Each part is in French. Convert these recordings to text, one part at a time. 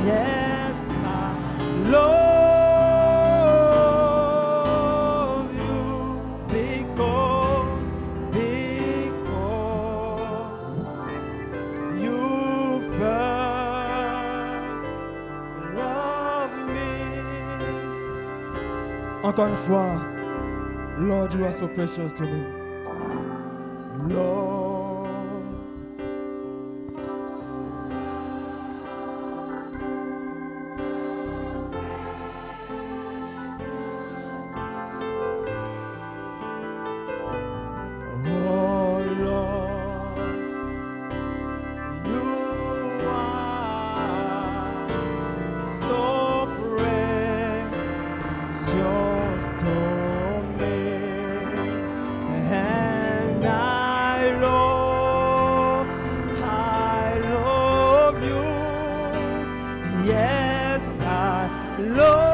Yes, I love you because you first love me. Encore une fois, Lord, you are so precious to me. Lord. Oh Lord, you are so precious to me, and I love you. Yes, I love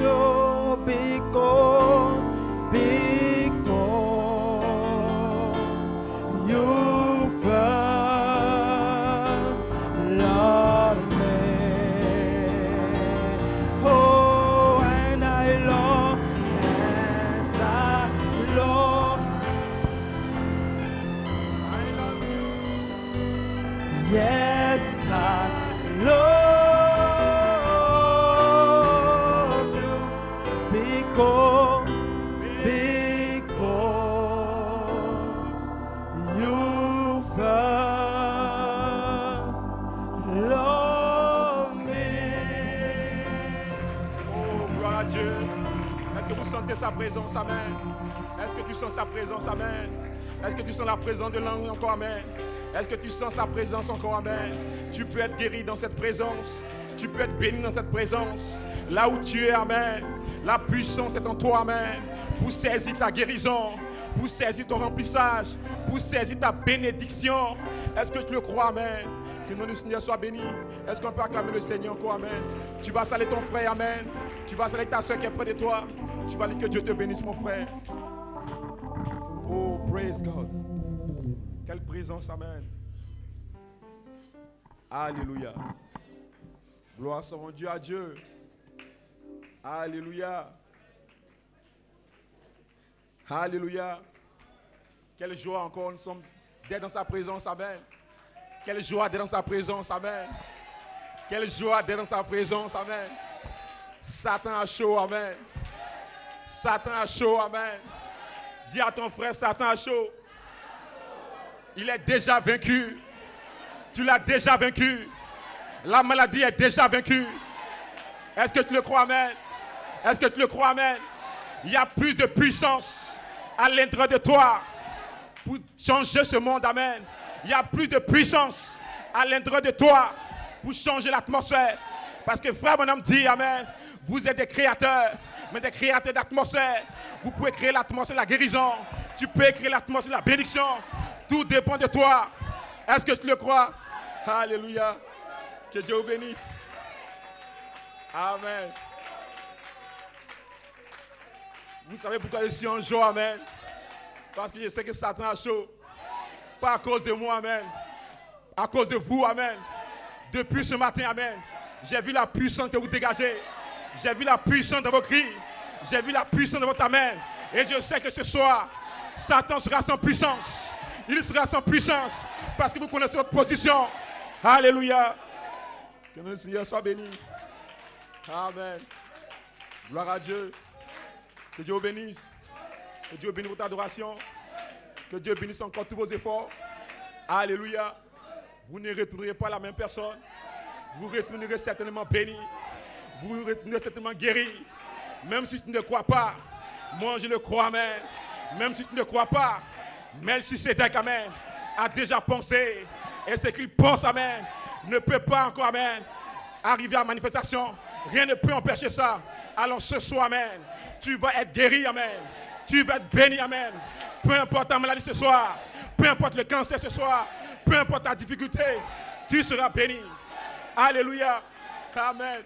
you because you first loved me. Oh, and I love, yes, I love you. Yes, I love you because you first love me. Oh, gloire à Dieu. Est-ce que vous sentez sa présence? Amen. Est-ce que tu sens sa présence? Amen. Est-ce que tu sens la présence de l'ange encore? Amen. Est-ce que tu sens sa présence encore? Amen. Tu peux être guéri dans cette présence. Tu peux être béni dans cette présence. Là où tu es, amen. La puissance est en toi, amen. Pour saisir ta guérison, pour saisir ton remplissage, pour saisir ta bénédiction. Est-ce que tu le crois, amen? Que le nom du Seigneur soit béni. Est-ce qu'on peut acclamer le Seigneur encore, amen? Tu vas saluer ton frère, amen. Tu vas saluer ta soeur qui est près de toi. Tu vas dire que Dieu te bénisse, mon frère. Oh, praise God. Quelle présence, amen. Alléluia. Gloire soit rendue à Dieu. Alléluia. Alléluia. Quelle joie encore nous sommes d'être dans sa présence, amen. Quelle joie d'être dans sa présence, amen. Quelle joie d'être dans sa présence, amen. Satan a chaud, amen. Satan a chaud, amen. Dis à ton frère, Satan a chaud. Il est déjà vaincu. Tu l'as déjà vaincu. La maladie est déjà vaincue. Est-ce que tu le crois, amen? Est-ce que tu le crois, amen? Il y a plus de puissance à l'intérieur de toi pour changer ce monde, amen. Il y a plus de puissance à l'intérieur de toi pour changer l'atmosphère. Parce que frère, mon homme dit, amen, vous êtes des créateurs, mais des créateurs d'atmosphère. Vous pouvez créer l'atmosphère de la guérison. Tu peux créer l'atmosphère de la bénédiction. Tout dépend de toi. Est-ce que tu le crois? Alléluia. Que Dieu vous bénisse. Amen. Vous savez pourquoi je suis en joie, amen? Parce que je sais que Satan a chaud. Pas à cause de moi, amen. À cause de vous, amen. Depuis ce matin, amen. J'ai vu la puissance que vous dégagez. J'ai vu la puissance de vos cris. J'ai vu la puissance de votre amen. Et je sais que ce soir, Satan sera sans puissance. Il sera sans puissance. Parce que vous connaissez votre position. Alléluia. Que le Seigneur soit béni. Amen. Gloire à Dieu. Que Dieu vous bénisse. Que Dieu bénisse votre adoration. Que Dieu bénisse encore tous vos efforts. Alléluia. Vous ne retournerez pas la même personne. Vous retournerez certainement béni. Vous retournerez certainement guéri. Même si tu ne crois pas, moi je le crois, amen. Même si tu ne crois pas, Melchisédek, amen, a déjà pensé. Et ce qu'il pense, amen, ne peut pas encore, amen, arriver à la manifestation. Rien ne peut empêcher ça. Alors ce soir, amen, tu vas être guéri, amen. Tu vas être béni, amen. Peu importe ta maladie ce soir, peu importe le cancer ce soir, peu importe ta difficulté, tu seras béni. Alléluia. Amen.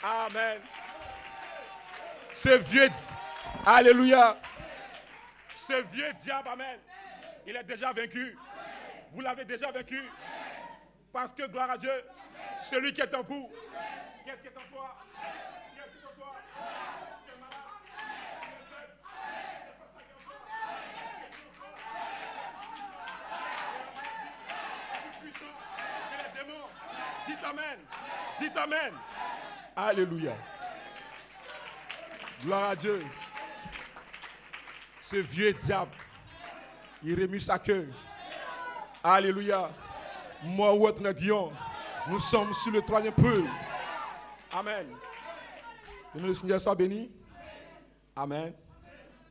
Amen. Ce vieux, alléluia. Ce vieux diable, amen, Il est déjà vaincu. Vous l'avez déjà vaincu. Parce que, gloire à Dieu, celui qui est en vous, qu'est-ce qui est en toi? Qu'est-ce qui est en toi? Tu es malade. Tu es puissant. Que les démons. Dites Amen. Dites Amen. Alléluia. Gloire à Dieu. Ce vieux diable, il remue sa queue. Alléluia. Moi ou autre guillon, nous sommes sur le troisième peu. Amen. Que le Seigneur soit béni. Amen.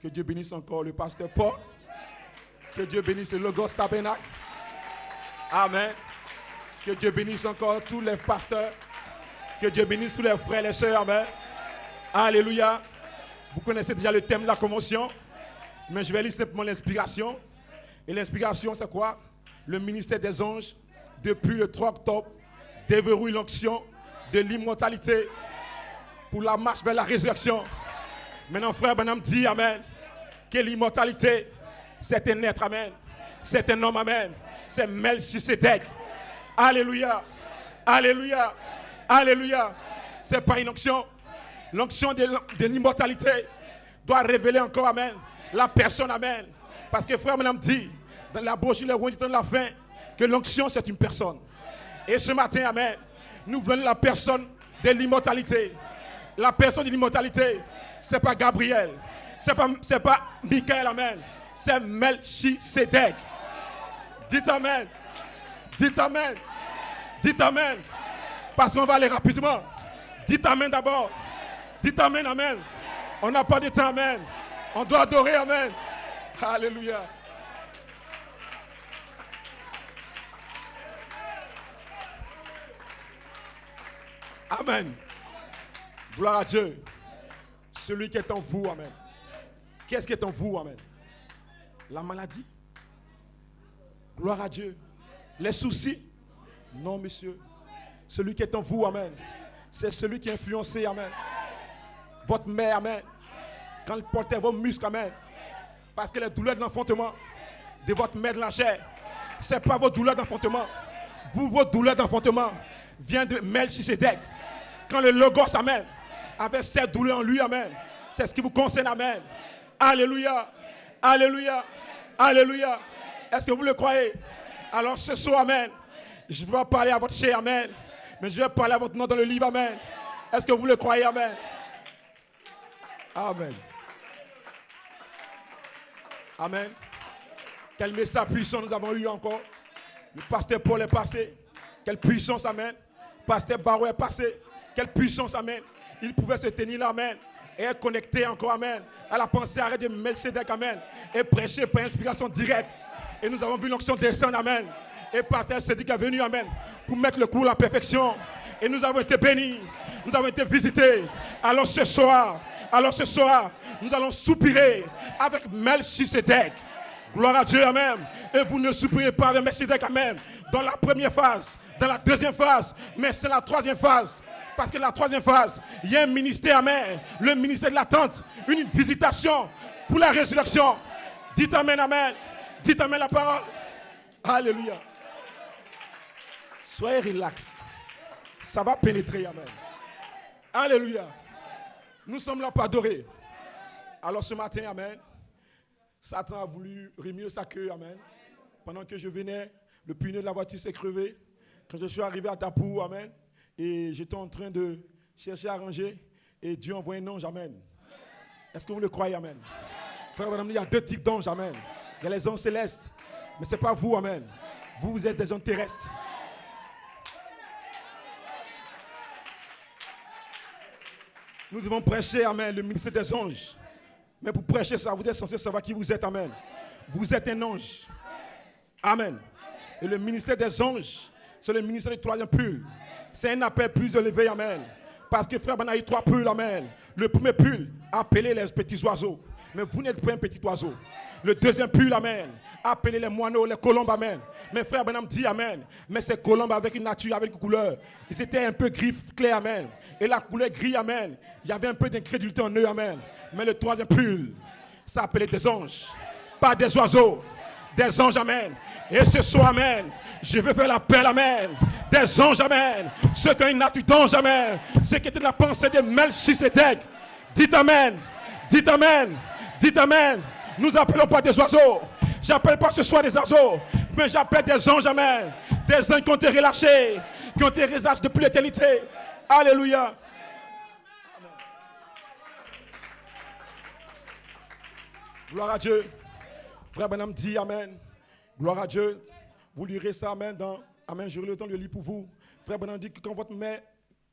Que Dieu bénisse encore le pasteur Paul. Que Dieu bénisse le Logos Tabernacle. Amen. Que Dieu bénisse encore tous les pasteurs. Que Dieu bénisse tous les frères et les sœurs. Amen. Alléluia. Vous connaissez déjà le thème de la convention. Mais je vais lire simplement l'inspiration. Et l'inspiration, c'est quoi? Le ministère des anges, depuis le 3 octobre, déverrouille l'onction de l'immortalité pour la marche vers la résurrection. Maintenant, frère Branham dit, amen, que l'immortalité, c'est un être, amen. C'est un homme, amen. C'est Melchisedec. Alléluia. Alléluia. Alléluia. Ce n'est pas une onction. L'onction de l'immortalité doit révéler encore, amen, la personne, amen. Parce que frère Branham dit, dans la brochure, de la fin, que l'onction, c'est une personne. Et ce matin, amen, nous voulons la personne de l'immortalité. La personne de l'immortalité, ce n'est pas Gabriel, c'est pas Michael, amen. C'est Melchisedec. Dites amen. Dites amen. Dites amen. Parce qu'on va aller rapidement. Dites amen d'abord. Dites amen, amen. On n'a pas de temps, amen. On doit adorer, amen. Alléluia. Amen. Gloire à Dieu. Celui qui est en vous, amen. Qu'est-ce qui est en vous, amen? La maladie. Gloire à Dieu. Les soucis. Non, monsieur. Celui qui est en vous, amen. C'est celui qui est influencé, amen. Votre mère, amen. Quand il portait vos muscles, amen. Parce que les douleurs de l'enfantement de votre mère de la chair, ce n'est pas vos douleurs d'enfantement. Vous, vos douleurs d'enfantement viennent de Melchisedec. Quand le Logos, amen, avait cette douleur en lui, amen, c'est ce qui vous concerne, amen. Alléluia. Alléluia. Alléluia. Est-ce que vous le croyez? Alors ce soir, amen, je ne vais pas parler à votre chair, amen, mais je vais parler à votre nom dans le livre, amen. Est-ce que vous le croyez, amen? Amen. Amen. Quel message puissant nous avons eu encore. Le pasteur Paul est passé. Quelle puissance, amen. Pasteur Barreau est passé. Quelle puissance, amen. Il pouvait se tenir là, amen. Et être connecté encore, amen, à la pensée arrête de Melchisedec, amen. Et prêcher par inspiration directe. Et nous avons vu l'onction descendre, amen. Et pasteur Cédric est venu, amen, pour mettre le coup à la perfection. Et nous avons été bénis. Nous avons été visités. Alors ce soir, nous allons soupirer avec Melchisedec. Gloire à Dieu, amen. Et vous ne soupirez pas avec Melchisedec, amen. Dans la première phase, dans la deuxième phase, mais c'est la troisième phase. Parce que la troisième phase, il y a un ministère, amen. Le ministère de l'attente, une visitation pour la résurrection. Dites amen, amen. Dites amen la parole. Alléluia. Soyez relax. Ça va pénétrer, amen. Alléluia. Nous sommes là pour adorer. Alors ce matin, amen, Satan a voulu remuer sa queue, amen. Pendant que je venais, le pneu de la voiture s'est crevé. Quand je suis arrivé à Tapou, amen, et j'étais en train de chercher à ranger, et Dieu envoie un ange, amen. Est-ce que vous le croyez, amen? Frère, madame, il y a deux types d'anges, amen. Il y a les anges célestes, mais ce n'est pas vous, amen. Vous êtes des gens terrestres. Nous devons prêcher, amen, le ministère des anges. Mais pour prêcher ça, vous êtes censé savoir qui vous êtes, amen. Vous êtes un ange. Amen. Et le ministère des anges, c'est le ministère du troisième pull. C'est un appel plus élevé, amen. Parce que frère, on a eu trois pulls, amen. Le premier pull, appelez les petits oiseaux. Mais vous n'êtes pas un petit oiseau. Le deuxième pull, amen. Appelez les moineaux, les colombes, amen. Mais frère Branham dit, amen. Mais ces colombes avec une nature, avec une couleur, ils étaient un peu gris, clair, amen. Et la couleur gris, amen. Il y avait un peu d'incrédulité en eux, amen. Mais le troisième pull, ça appelait des anges. Pas des oiseaux. des anges, amen. Et ce soir, amen, je veux faire l'appel, amen, des anges, amen. Ceux qui ont une nature d'ange, amen. Ceux qui étaient de la pensée de Melchisedec. Dites amen, dites amen, dites amen. Nous appelons pas des oiseaux. J'appelle pas ce soir des oiseaux, mais j'appelle des anges, amen. Des anges qui ont été relâchés, qui ont été relâchés depuis l'éternité. Alléluia. Gloire à Dieu. Frère Branham dit amen. Gloire à Dieu. Vous lirez ça, amen, dans amen. J'aurai le temps de le lire pour vous. Frère Branham dit que quand votre mère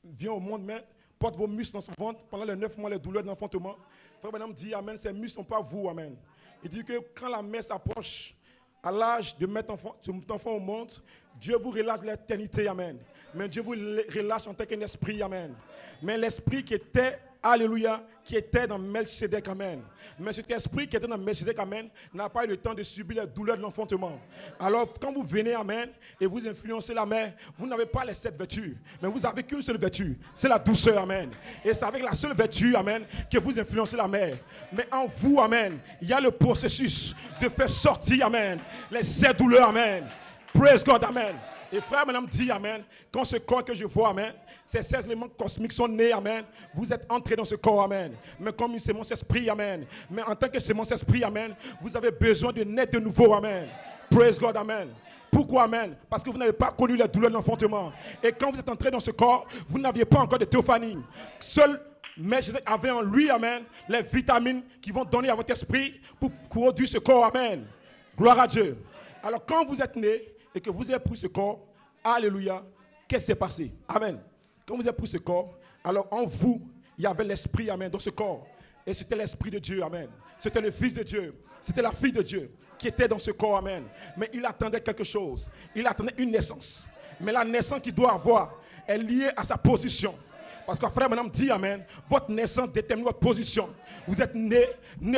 vient au monde, porte vos muscles dans son ventre pendant les 9 mois, les douleurs d'enfantement. Frère Branham dit amen. Ces muscles ne sont pas vous, amen. Il dit que quand la mère s'approche à l'âge de mettre son enfant au monde, Dieu vous relâche l'éternité, amen. Mais Dieu vous relâche en tant qu'un esprit, amen. Mais l'esprit qui était, alléluia, qui était dans Melchisedec, amen. Mais cet esprit qui était dans Melchisedec, amen, n'a pas eu le temps de subir les douleurs de l'enfantement. Alors, quand vous venez, amen, et vous influencez la mère, vous n'avez pas les 7 vertus, mais vous n'avez qu'une seule vertu, c'est la douceur, amen. Et c'est avec la seule vertu, amen, que vous influencez la mère. Mais en vous, amen, il y a le processus de faire sortir, amen, les 7 douleurs, amen. Praise God, amen. Et frère, madame dit, amen, quand ce corps que je vois, amen, ces 16 éléments cosmiques sont nés, amen, vous êtes entrés dans ce corps, amen. Mais comme une sémence esprit, amen. Mais en tant que sémence esprit, amen, vous avez besoin de naître de nouveau, amen. Praise God, amen. Pourquoi, amen? Parce que vous n'avez pas connu les douleurs de l'enfantement. Et quand vous êtes entrés dans ce corps, vous n'aviez pas encore de théophanie. Seul Melchisedec avait en lui, amen, les vitamines qui vont donner à votre esprit pour produire ce corps, amen. Gloire à Dieu. Alors quand vous êtes nés, et que vous avez pris ce corps, alléluia, qu'est-ce qui s'est passé? Amen. Quand vous avez pris ce corps, alors en vous, il y avait l'esprit, amen, dans ce corps. Et c'était l'esprit de Dieu, amen. C'était le Fils de Dieu, c'était la fille de Dieu qui était dans ce corps, amen. Mais il attendait quelque chose. Il attendait une naissance. Mais la naissance qu'il doit avoir est liée à sa position. Parce que frère, madame dit, amen, votre naissance détermine votre position. Vous êtes né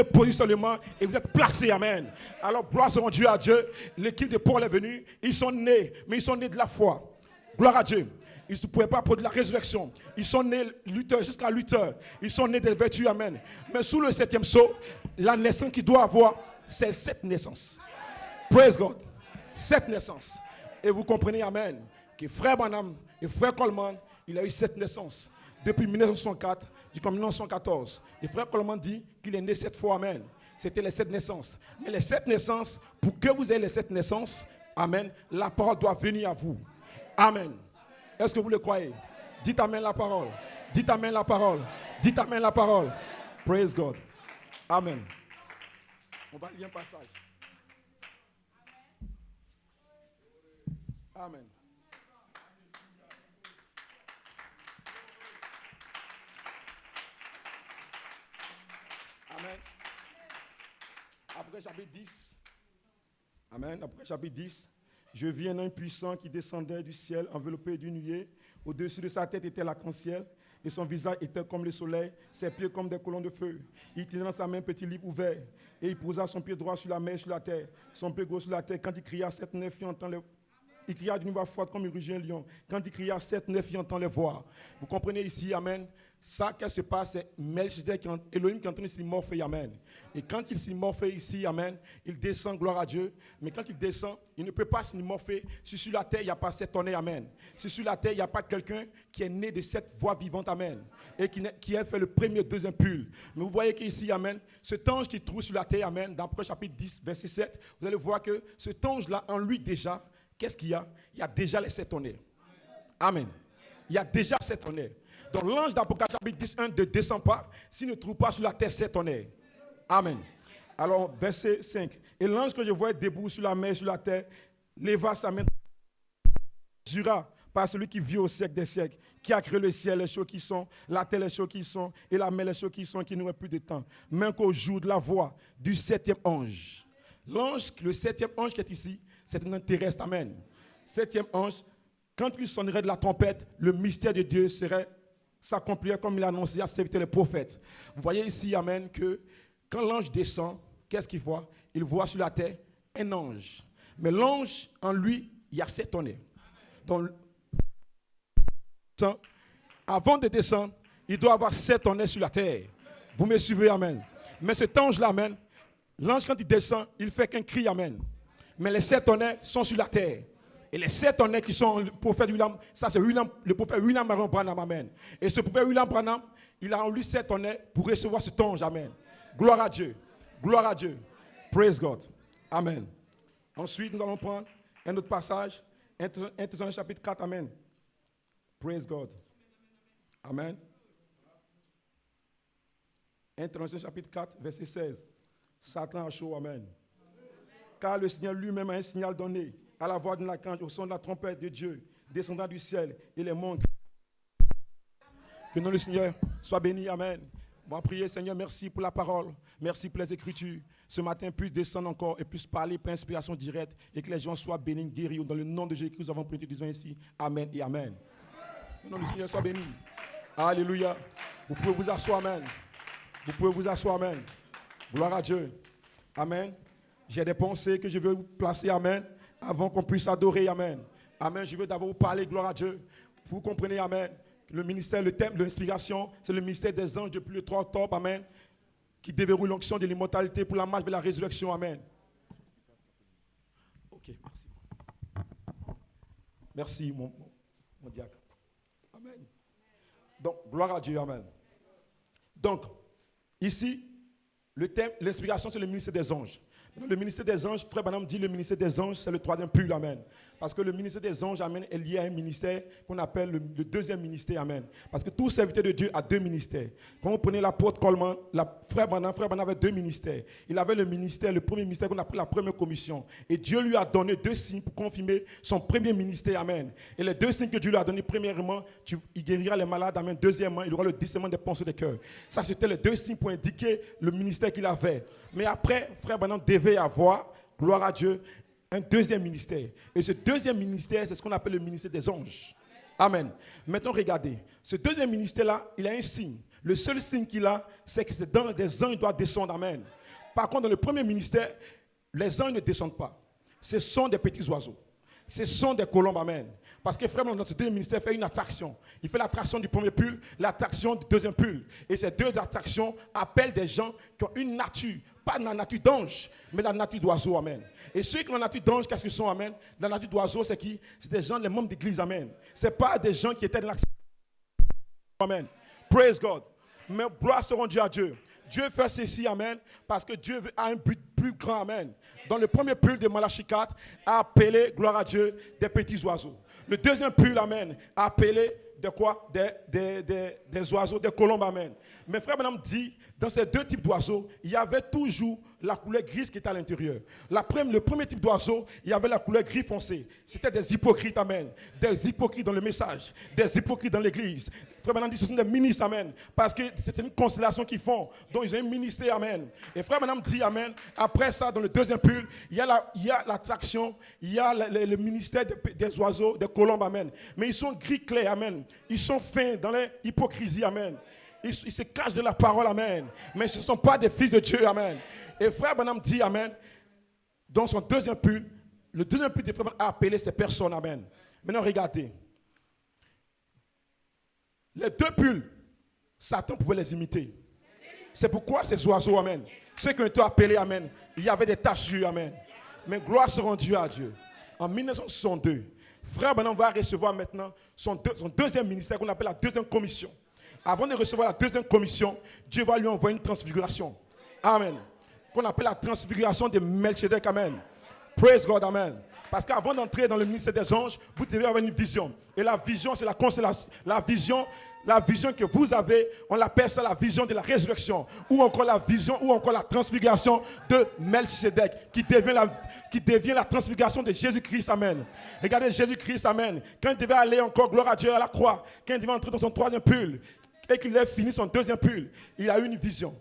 positionnement et vous êtes placé, amen. Alors, gloire soit Dieu à Dieu. L'équipe de Paul est venue, ils sont nés, mais ils sont nés de la foi. Gloire à Dieu. Ils ne pouvaient pas pour de la résurrection. Ils sont nés lutteurs jusqu'à lutteurs. Ils sont nés des vertus, amen. Mais sous le 7e sceau, la naissance qu'il doit avoir, c'est cette naissance. Praise God. Cette naissance. Et vous comprenez, amen, que frère Branham et frère Coleman, il a eu cette naissance. Depuis 1964 jusqu'en 1914. Et frère Coleman dit qu'il est né 7 fois, amen. C'était les 7 naissances. Mais les 7 naissances, pour que vous ayez les 7 naissances, amen, la parole doit venir à vous. Amen. Est-ce que vous le croyez? Dites amen la parole. Dites amen la parole. Dites amen la parole. Praise God. Amen. On va lire un passage. Amen. Amen. Après chapitre 10. Amen. Après chapitre 10. Je vis un ange puissant qui descendait du ciel, enveloppé d'une nuée. Au-dessus de sa tête était l'arc-en-ciel, et son visage était comme le soleil, ses pieds comme des colonnes de feu. Il tenait dans sa main un petit livre ouvert, et il posa son pied droit sur la mer et sur la terre, son pied gauche sur la terre. Quand il cria, 7-9, il cria d'une voix forte comme il rugit un lion. Quand il cria 7-9, il entend les voix. Vous comprenez ici, amen. Ça, qu'est-ce qui se passe? C'est Melchisedec, Elohim qui est en train de s'immorpher, amen. Et quand il s'immorphe ici, amen, il descend, gloire à Dieu. Mais quand il descend, il ne peut pas s'immorpher si sur la terre, il n'y a pas 7 tonnerres, amen. Si sur la terre, il n'y a pas quelqu'un qui est né de cette voix vivante, amen. Et qui a fait le premier, deuxième pull. Mais vous voyez qu'ici, amen, cet ange qui trouve sur la terre, amen, dans le chapitre 10, verset 7, vous allez voir que cet ange-là, en lui déjà, qu'est-ce qu'il y a? Il y a déjà les 7 tonnerres. Amen. Il y a déjà 7 tonnerres. Donc l'ange d'Apocalypse chapitre 10, 1 ne descend pas s'il ne trouve pas sur la terre 7 tonnerres. Amen. Alors verset 5. Et l'ange que je vois debout sur la mer et sur la terre leva sa main, jura par celui qui vit au siècle des siècles, qui a créé le ciel, les choses qui sont, la terre, les choses qui sont, et la mer, les choses qui sont, qui n'auraient plus de temps. Même qu'au jour de la voix du 7e ange. L'ange, le 7e ange qui est ici, c'est un ange terrestre. Amen. 7e ange, quand il sonnerait de la trompette, le mystère de Dieu s'accomplirait comme il a annoncé à serviteur les prophètes. Vous voyez ici, amen, que quand l'ange descend, qu'est-ce qu'il voit? Il voit sur la terre un ange. Mais l'ange, en lui, il y a 7 tonnerres. Donc, avant de descendre, il doit avoir 7 tonnerres sur la terre. Vous me suivez, amen. Mais cet ange-là, amen, l'ange, quand il descend, il fait qu'un cri, amen. Mais les 7 tonnerres sont sur la terre. Et les 7 tonnerres qui sont le prophète William, ça c'est le prophète William Marion Branham, amen. Et ce prophète William Branham, il a en lui 7 tonnerres pour recevoir cet ange, amen. Gloire à Dieu. Gloire à Dieu. Praise God. Amen. Ensuite, nous allons prendre un autre passage, 1 Thessaloniciens chapitre 4, amen. Praise God. Amen. 1 Thessaloniciens chapitre 4, verset 16. Satan a chaud, amen. Car le Seigneur lui-même a un signal donné à la voix de l'archange, au son de la trompette de Dieu, descendant du ciel, et les mondes. Que le nom du Seigneur soit béni, amen. On va prier, Seigneur, merci pour la parole, merci pour les Écritures. Ce matin, puisse descendre encore et puisse parler par inspiration directe et que les gens soient bénis, guéris. Dans le nom de Jésus-Christ, nous avons prié, disons ici, amen et amen. Que le nom du Seigneur soit béni. Alléluia. Vous pouvez vous asseoir, amen. Vous pouvez vous asseoir, amen. Gloire à Dieu. Amen. J'ai des pensées que je veux vous placer, amen, avant qu'on puisse adorer, amen. Amen. Je veux d'abord vous parler, gloire à Dieu. Vous comprenez, amen. Le ministère, le thème de l'inspiration, c'est le ministère des anges depuis le 3 octobre, amen, qui déverrouille l'onction de l'immortalité pour la marche de la résurrection, amen. Ok, merci. Merci, mon diacre. Amen. Donc, gloire à Dieu, amen. Donc, ici, le thème, l'inspiration, c'est le ministère des anges. Le ministère des anges, frère Branham dit le ministère des anges, c'est le 3e pull, amen. Parce que le ministère des anges, amen, est lié à un ministère qu'on appelle le 2e ministère, amen. Parce que tout serviteur de Dieu a 2 ministères. Quand vous prenez l'apôtre Coleman, frère Branham avait 2 ministères. Il avait le ministère, le premier ministère qu'on appelle la première commission. Et Dieu lui a donné 2 signes pour confirmer son premier ministère, amen. Et les 2 signes que Dieu lui a donnés, premièrement, il guérira les malades, amen. Deuxièmement, il aura le discernement des pensées des cœurs. Ça, c'était les 2 signes pour indiquer le ministère qu'il avait. Mais après, frère Branham devait avoir, gloire à Dieu, un 2e ministère. Et ce 2e ministère, c'est ce qu'on appelle le ministère des anges. Amen. Maintenant, regardez. Ce 2e ministère-là, il a un signe. Le seul signe qu'il a, c'est que c'est dans des anges, il doit descendre. Amen. Par contre, dans le premier ministère, les anges ne descendent pas. Ce sont des petits oiseaux. Ce sont des colombes. Amen. Parce que frère, notre 2e ministère fait une attraction. Il fait l'attraction du premier pull, l'attraction du 2e pull. Et ces 2 attractions appellent des gens qui ont une nature, pas la nature d'ange, mais la nature d'oiseau, amen. Et ceux qui ont la nature d'ange, qu'est-ce qu'ils sont, amen? La nature d'oiseau, c'est qui? C'est des gens, les membres d'église, amen. Ce n'est pas des gens qui étaient dans l'action. Amen. Praise God. Mais gloire se rendue à Dieu. Dieu fait ceci, amen, parce que Dieu a un but plus grand, amen. Dans le premier pull de Malachie 4, a appelé, gloire à Dieu, des petits oiseaux. Le 2e pull, amen, a appelé de quoi? Des oiseaux, des colombes, amen. Mais frère Branham dit, dans ces 2 types d'oiseaux, il y avait toujours la couleur grise qui était à l'intérieur. Le premier type d'oiseau, il y avait la couleur gris foncé. C'était des hypocrites, amen. Des hypocrites dans le message, des hypocrites dans l'église. Frère Branham dit, ce sont des ministres, amen. Parce que c'est une constellation qu'ils font. Donc ils ont un ministère, amen. Et frère Branham dit, amen. Après ça, dans le 2e pull, il y a l'attraction, il y a le ministère des oiseaux, des colombes, amen. Mais ils sont gris clairs, amen. Ils sont fins dans l'hypocrisie, amen. Ils se cachent de la parole, amen. Mais ce ne sont pas des fils de Dieu, amen. Et frère Branham dit, amen, dans son 2e pull, le 2e pull de frère Branham a appelé ces personnes, amen. Maintenant, regardez. Les 2 pulls, Satan pouvait les imiter. C'est pourquoi ces oiseaux, amen, ceux qui ont été appelés, amen, il y avait des taches sur eux, amen. Mais gloire se rendue à Dieu. En 1962, frère Branham va recevoir maintenant son 2e ministère qu'on appelle la 2e commission. Avant de recevoir la 2e commission, Dieu va lui envoyer une transfiguration. Amen. Qu'on appelle la transfiguration de Melchizedek. Amen. Praise God. Amen. Parce qu'avant d'entrer dans le ministère des anges, vous devez avoir une vision. Et la vision, c'est la constellation. La vision que vous avez, on l'appelle ça la vision de la résurrection. Ou encore la vision, ou encore la transfiguration de Melchizedek, qui devient la transfiguration de Jésus-Christ. Amen. Regardez Jésus-Christ. Amen. Quand il devait aller encore, gloire à Dieu, à la croix, quand il devait entrer dans son 3e pull, et qu'il ait fini son 2e pull, il a eu une vision.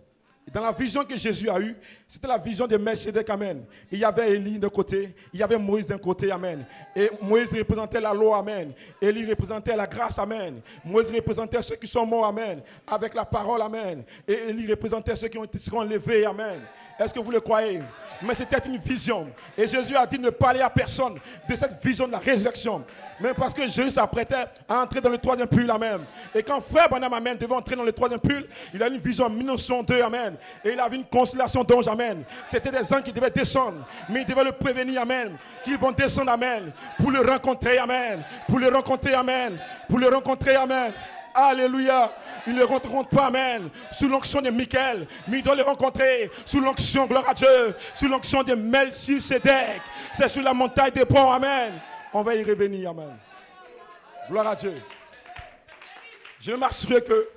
Et dans la vision que Jésus a eue, c'était la vision de Melchizedek, amen. Il y avait Élie d'un côté, il y avait Moïse d'un côté, amen. Et Moïse représentait la loi, amen. Élie représentait la grâce, amen. Moïse représentait ceux qui sont morts, amen, avec la parole, amen. Et Élie représentait ceux qui seront levés, amen. Est-ce que vous le croyez? Mais c'était une vision. Et Jésus a dit ne parler à personne de cette vision de la résurrection. Mais parce que Jésus s'apprêtait à entrer dans le troisième pull, amen. Et quand frère Branham, amen, devait entrer dans le troisième pull, il a une vision en 1902, amen. Et il avait une constellation d'anges, amen. C'était des anges qui devaient descendre. Mais il devait le prévenir, amen, qu'ils vont descendre, amen, pour le rencontrer, amen. Pour le rencontrer, amen. Pour le rencontrer, amen. Alléluia. Il ne le rencontre pas, amen, sous l'onction de Michael, mais il doit le rencontrer sous l'onction, gloire à Dieu, sous l'onction de Melchisedec. C'est sur la montagne des ponts, amen. On va y revenir, amen. Gloire à Dieu. Je vais m'assurer que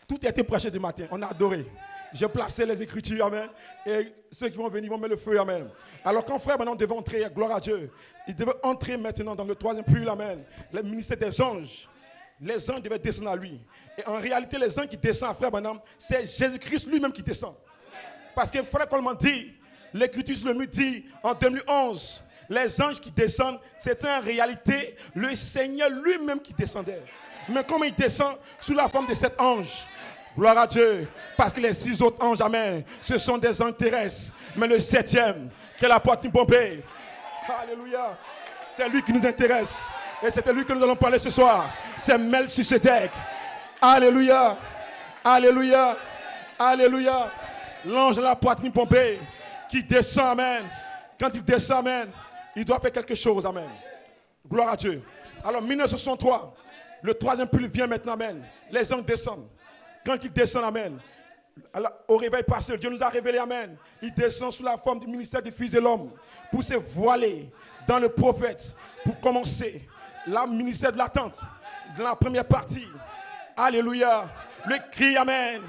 tout a été prêché du matin. On a adoré. J'ai placé les Écritures, amen. Et ceux qui vont venir vont mettre le feu, amen. Alors quand frère maintenant devait entrer, gloire à Dieu, il devait entrer maintenant dans le troisième puits, amen. Le ministère des anges. Les anges devaient descendre à lui. Et en réalité, les anges qui descendent à frère Branham, c'est Jésus-Christ lui-même qui descend. Parce que frère Coleman dit, l'Écriture le mur dit en 2011, les anges qui descendent, c'était en réalité le Seigneur lui-même qui descendait. Mais comment il descend sous la forme de cet ange? Gloire à Dieu. Parce que les 6 autres anges, amen, ce sont des anges terrestres. Mais le 7e, qui est la poitrine bombée, alléluia, c'est lui qui nous intéresse. Et c'est de lui que nous allons parler ce soir. C'est Melchisedec. Alléluia. Alléluia. Alléluia. L'ange de la poitrine pompée qui descend, amen. Quand il descend, amen, il doit faire quelque chose, amen. Gloire à Dieu. Alors, 1963, le troisième pull vient maintenant, amen. Les anges descendent. Quand ils descendent, amen, alors, au réveil passé, Dieu nous a révélé, amen. Il descend sous la forme du ministère du Fils de l'homme pour se voiler dans le prophète, pour commencer le ministère de l'attente, dans la première partie. Alléluia. Le cri, amen.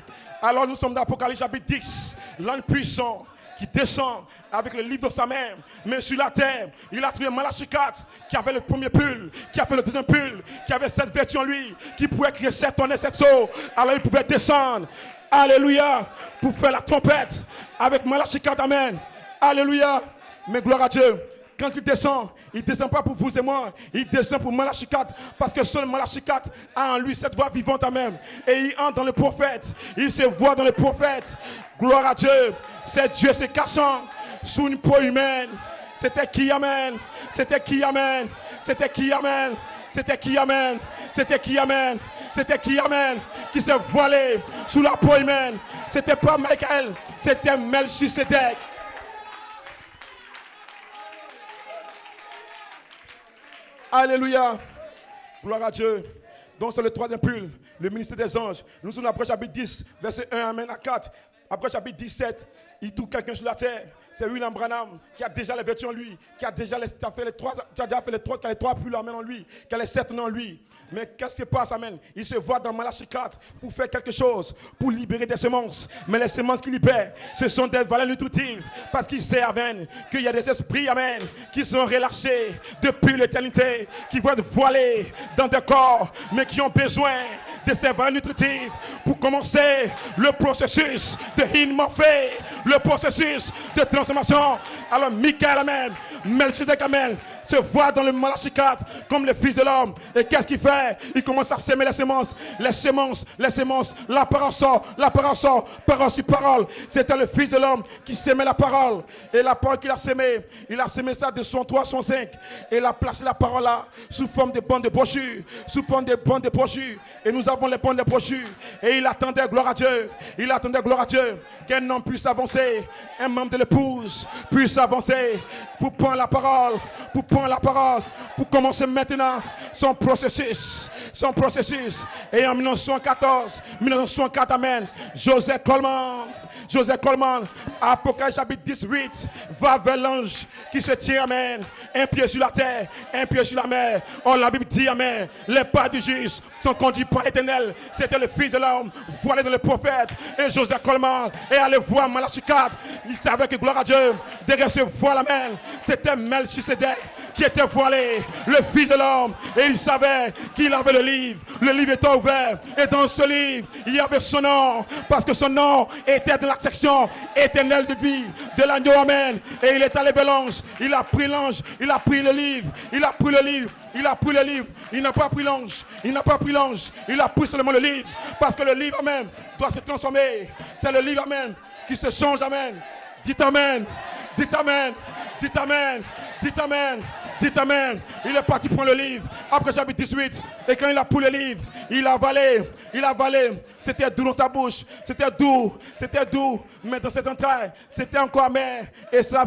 Alors nous sommes dans Apocalypse chapitre 10. L'ange puissant qui descend avec le livre dans sa main. Mais sur la terre, il a trouvé Malachie 4 qui avait le premier pull, qui avait le deuxième pull, qui avait 7 vertus en lui, qui pouvait crier 7 tonnes et 7 sauts. Alors il pouvait descendre. Alléluia. Pour faire la trompette avec Malachie 4, amen. Alléluia. Mais gloire à Dieu. Quand il ne descend pas pour vous et moi, il descend pour Malachie 4, parce que seul Malachie 4 a en lui cette voix vivante même. Et il entre dans le prophète, il se voit dans le prophète. Gloire à Dieu, c'est Dieu se cachant sous une peau humaine. C'était qui, amen? C'était qui, amen? C'était qui, amen? C'était qui, amen? C'était qui, amen? C'était qui, amen? Qui s'est voilé sous la peau humaine. C'était pas Michael, c'était Melchisedec. Alléluia. Gloire à Dieu. Donc c'est le troisième pull, le ministère des anges. Nous sommes après chapitre 10, verset 1 amen, à 4. Après chapitre 17, il trouve quelqu'un sur la terre. C'est William Branham qui a déjà les vertus en lui, qui a déjà fait les trois pulls amen en lui, qui a les 7 noms en lui. Mais qu'est-ce qui se passe, amen? Il se voit dans Malachie 4 pour faire quelque chose, pour libérer des semences. Mais les semences qu'il libère, ce sont des valeurs nutritives. Parce qu'il sait, amen, qu'il y a des esprits, amen, qui sont relâchés depuis l'éternité, qui vont être voilés dans des corps, mais qui ont besoin de ces valeurs nutritives pour commencer le processus de hinmorphée, le processus de transformation. Alors, Michael, amen, Melchisedec, amen, se voit dans le Malachie 4 comme le Fils de l'homme. Et qu'est-ce qu'il fait? Il commence à s'aimer les semences. Les semences, les semences. La parole sort, parole sur parole. C'était le Fils de l'homme qui s'aimait la parole. Et la parole qu'il a sémée, il a sémé ça de 103 à 105. Et il a placé la parole là sous forme de bandes de brochures. Sous forme de bandes de brochures. Et nous avons les bandes de brochures. Et il attendait, gloire à Dieu. Il attendait, gloire à Dieu, qu'un homme puisse avancer. Un membre de l'épouse puisse avancer pour prendre la parole. Pour commencer maintenant son processus. Et en 1904, amen, Joseph Coleman, Apocalypse chapitre 18, va vers l'ange qui se tient, amen, un pied sur la terre, un pied sur la mer. Oh, la Bible dit, amen, les pas du juste sont conduits par l'Éternel. C'était le Fils de l'homme, voilé dans le prophète. Et Joseph Coleman est allé voir Malachie 4. Il savait que, gloire à Dieu, derrière ce voile, amen, c'était Melchisedec qui était voilé, le Fils de l'homme. Et il savait qu'il avait le livre. Le livre était ouvert. Et dans ce livre, il y avait son nom. Parce que son nom était dans la section éternelle de vie de l'agneau, amen. Et il est allé vers l'ange. Il a pris l'ange. Il a pris le livre. Il n'a pas pris l'ange. Il a pris seulement le livre. Parce que le livre, amen, doit se transformer. C'est le livre, amen, qui se change, amen. Dites amen, dites amen, dites amen, dites amen, dites amen. Il est parti prendre le livre, après chapitre 18, et quand il a pris le livre, il a avalé, c'était doux dans sa bouche, c'était doux, mais dans ses entrailles, c'était encore amer, et ça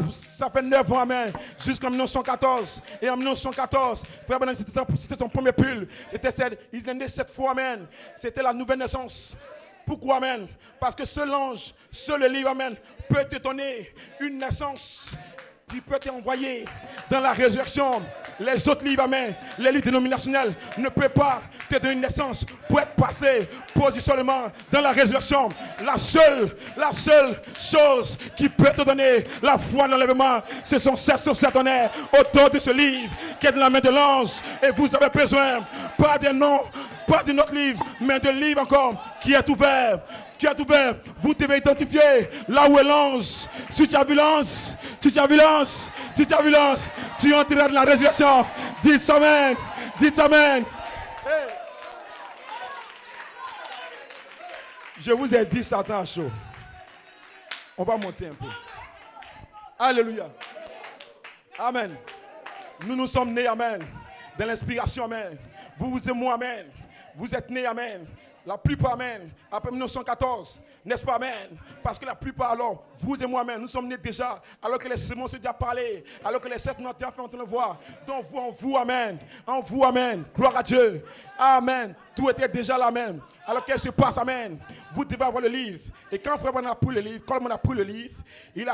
fait 9 ans, amen, jusqu'en 1914, et en 1914, frère Branham, c'était son premier pull, il est né 7 fois, amen, c'était la nouvelle naissance. Pourquoi, amen? Parce que seul l'ange, seul le livre, amen, peut te donner une naissance qui peut t'envoyer dans la résurrection. Les autres livres, amen, les livres dénominationnels ne peuvent pas te donner une naissance pour être passé positionnement dans la résurrection. La seule chose qui peut te donner la foi de l'enlèvement, c'est son 707 honneur autour de ce livre qui est dans la main de l'ange. Et vous avez besoin, pas des noms, pas d'un autre livre, mais d'un livre encore qui est ouvert. Vous devez identifier là où est l'ange. Si tu as vu l'ange, tu entreras dans la résurrection. Dites amen. Hey. Je vous ai dit, Satan a chaud. On va monter un peu. Alléluia. Amen. Nous sommes nés, amen, dans l'inspiration, amen. Vous et moi, amen. Vous êtes nés, amen. La plupart, amen, après 1914, n'est-ce pas, amen? Parce que la plupart, alors, vous et moi, amen, nous sommes nés déjà, alors que les Simons se déjà parlé, alors que les 7 notes ont fait entendre voix. Donc, en vous, amen, gloire à Dieu, amen. Tout était déjà là, amen. Alors qu'elle se passe, amen. Vous devez avoir le livre. Et quand frère a pris le livre, comme on a pris le livre, il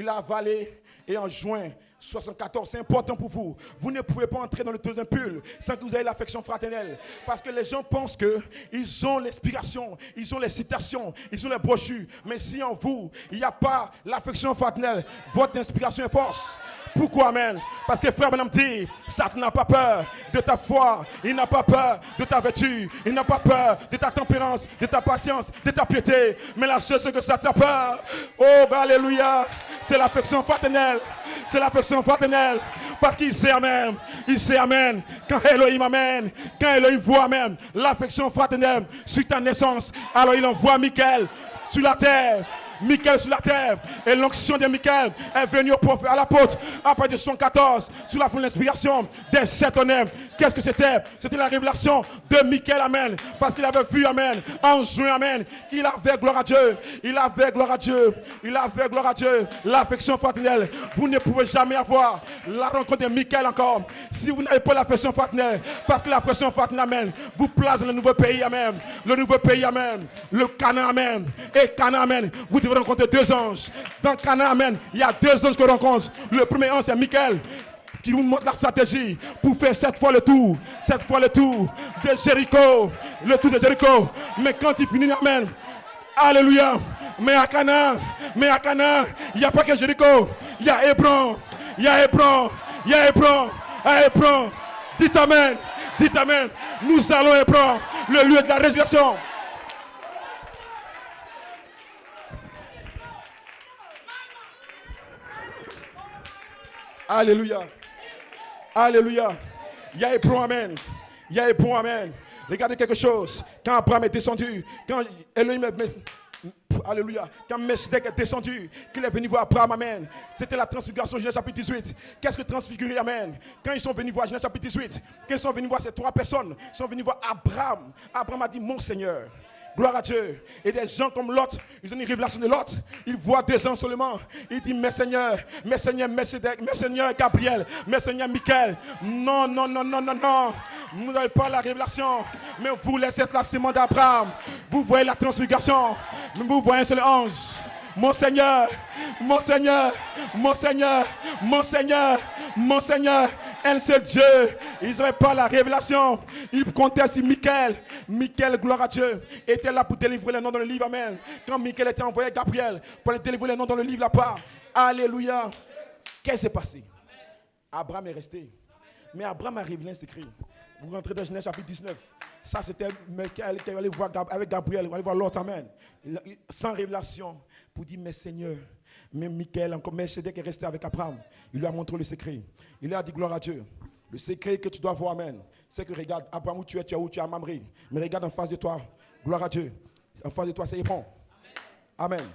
a avalé, et en juin 74, c'est important pour vous. Vous ne pouvez pas entrer dans le deuxième pull sans que vous ayez l'affection fraternelle. Parce que les gens pensent qu'ils ont l'inspiration, ils ont les citations, ils ont les brochures. Mais si en vous, il n'y a pas l'affection fraternelle, votre inspiration est force. Pourquoi, amen? Parce que frère Branham dit, Satan n'a pas peur de ta foi, il n'a pas peur de ta vertu, il n'a pas peur de ta tempérance, de ta patience, de ta piété. Mais la chose que Satan a peur, oh, alléluia, c'est l'affection fraternelle. C'est l'affection fraternelle. Parce qu'il sait, amen. Il sait, amen. Quand Elohim, amen. Quand Elohim voit, amen, l'affection fraternelle sur ta naissance, alors il envoie Michael sur la terre. Michael sur la terre. Et l'onction de Michael est venue au prophète, à l'apôtre, après de 114, sous la fond de l'inspiration des 7 honneurs. Qu'est-ce que c'était? C'était la révélation de Michael, amen. Parce qu'il avait vu, amen, en juin, amen, qu'il avait gloire à Dieu. Il avait gloire à Dieu. L'affection fraternelle. Vous ne pouvez jamais avoir la rencontre de Michael encore si vous n'avez pas l'affection fraternelle. Parce que l'affection fraternelle, amen, vous place dans le nouveau pays, amen. Le nouveau pays, amen. Le Canaan, amen. Et Canaan, amen. Vous devez rencontrer 2 anges. Dans Canaan, amen, il y a 2 anges qu'on rencontre. Le premier ange, c'est Michael, qui vous montre la stratégie pour faire 7 fois le tour de Jéricho. Le tour de Jéricho. Mais quand il finit, amen, alléluia. Mais à Canaan, il n'y a pas que Jéricho. Il y a Hébron. À Hébron. Dites amen. Nous allons à Hébron, le lieu de la résurrection. Alléluia. Il y a Hébron, amen. Regardez quelque chose. Quand Abraham est descendu, quand Elohim alléluia, quand Melchizedek est descendu, qu'il est venu voir Abraham, amen. C'était la transfiguration, Genèse chapitre 18. Qu'est-ce que transfigurer, amen? Quand ils sont venus voir Genèse chapitre 18, quand ils sont venus voir ces 3 personnes, ils sont venus voir Abraham. Abraham a dit, mon Seigneur. Gloire à Dieu. Et des gens comme Lot, ils ont une révélation de Lot. Ils voient 2 ans seulement. Il dit, mes seigneurs Melchizedek, mes seigneurs Gabriel, mes seigneurs Michael. Non. Vous n'avez pas la révélation. Mais vous laissez la sémence d'Abraham. Vous voyez la transfiguration. Mais vous voyez un seul ange. Mon Seigneur, un seul Dieu. Ils n'avaient pas la révélation. Ils comptaient sur Michael. Michael, gloire à Dieu, était là pour délivrer les noms dans le livre, amen. Quand Michael était envoyé à Gabriel pour délivrer les noms dans le livre là-bas, alléluia. Qu'est-ce qui s'est passé? Abraham est resté. Mais Abraham a révélé un secret. Vous rentrez dans Genèse chapitre 19. Ça, c'était Michael qui allait voir avec Gabriel, on allait voir l'autre, amen. Sans révélation, pour dire, mais Seigneur, même Michael, encore Melchizedek est resté avec Abraham. Il lui a montré le secret. Il lui a dit, gloire à Dieu. Le secret que tu dois voir, amen, c'est que regarde, Abraham, où tu es à Mamré. Mais regarde en face de toi, gloire à Dieu. En face de toi, c'est Hébron. Amen.